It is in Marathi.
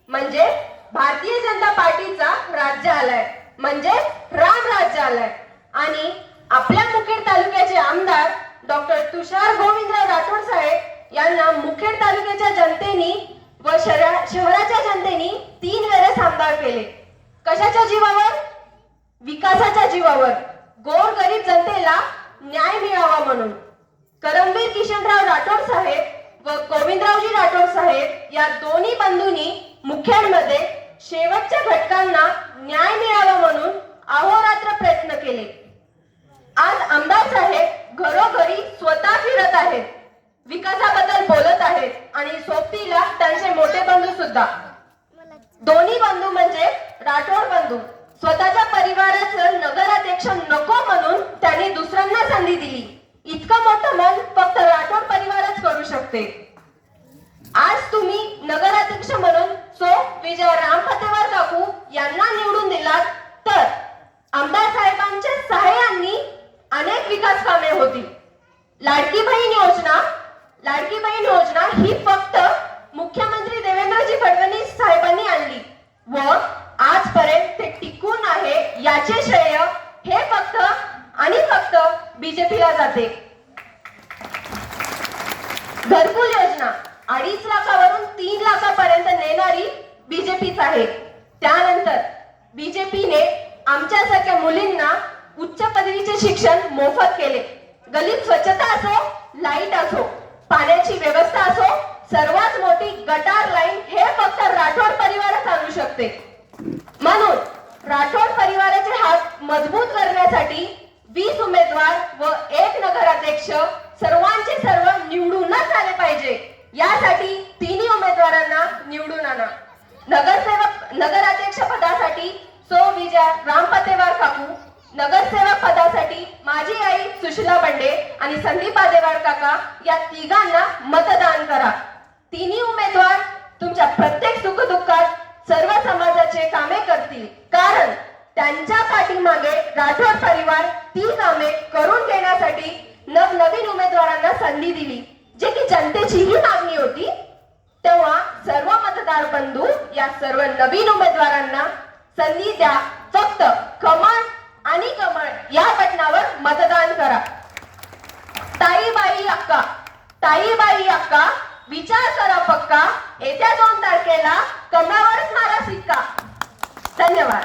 म्हणजे भारतीय जनता पार्टीचा राज्य आलाय, म्हणजे राम राज्य आलाय। आणि आपल्या मुखेड तालुक्याचे आमदार डॉक्टर तुषार गोविंदराव राठोड साहेब यांना मुखेड तालुक्याच्या जनतेने व शहराच्या जनतेने 3 वेळेस आमदार केले। कशाच्या जीवावर? विकासाच्या जीवावर, गोरगरीब जनतेला न्याय मिळावा म्हणून। करमवीर किशनराव राठोड साहेब व गोविंदरावजी राठोड साहेब या दोन्ही बंधूंनी मुखेडमध्ये शेवटच्या घटकांना न्याय मिळावा म्हणून अहोरात्र प्रयत्न केले। आज आमदार साहेब घरोघरी स्वतः फिरत आहेत, विकासाबद्दल बोलत आहेत आणि सोबतीला त्यांचे मोठे बंधू सुद्धा। दोन्ही बंधू म्हणजे राठोड बंधू स्वतःच्या परिवाराचं नगराध्यक्ष नको म्हणून त्यांनी दुसऱ्यांना संधी दिली। इतकं मोठं मन फक्त राठोड परिवारच करू शकते। आज तुम्ही नगराध्यक्ष म्हणून विजय रामपतेवार काकू यांना निवडून दिलात तर आमदार साहेबांच्या सहाय्याने अनेक विकास कामे होतील। लाडकी बहीण योजना ही फक्त मुख्यमंत्री देवेंद्रजी फडणवीस साहेबांनी आणली व आजपर्यंत ते टिकून आहे याचे श्रेय हे फक्त आणि फक्त बीजेपीला जाते। घरकुल योजना 2.5 लाखावरून 3 लाखापर्यंत नेणारी बीजेपीच आहे। त्यानंतर बीजेपीने आमच्यासारख्या मुलींना उच्च पदवीचे शिक्षण मोफत केले। गलीत स्वच्छता असो, लाईट असो, पाण्याची व्यवस्था असो, सर्वात मोठी गटार लाईन हे फक्त राठोड परिवारच आणू शकते। म्हणून राठोड परिवाराचे हात मजबूत करण्यासाठी 20 उमेदवार व 1 नगराध्यक्ष सर्वांचे सर्व निवडूनच आले पाहिजे। यासाठी तिन्ही उमेदवारांना निवडून आणा। नगराध्यक्ष पदासाठी विजय रामपतेवार काकू, नगरसेवक पदासाठी माझी आई सुशीला बंडे आणि संदीप आदेवार काका या तिघांना मतदान करा। तिन्ही उमेदवार तुमच्या प्रत्येक सुखदुःखात सर्व समाजाचे कामे करतील, कारण त्यांच्या पाठीमागे राठोड परिवार ती कामे करून घेण्यासाठी नवनवीन उमेदवारांना संधी दिली, जे की जनतेचीही मागणी होती। तेव्हा सर्व मतदार बंधू या सर्व नवीन उमेदवारांना संधी द्या। फक्त कमळ आणि कमळ या बटनावर मतदान करा। ताईबाई अक्का विचार करा पक्का, येत्या 2 तारखेला कमळावरच मारा सिक्का। धन्यवाद।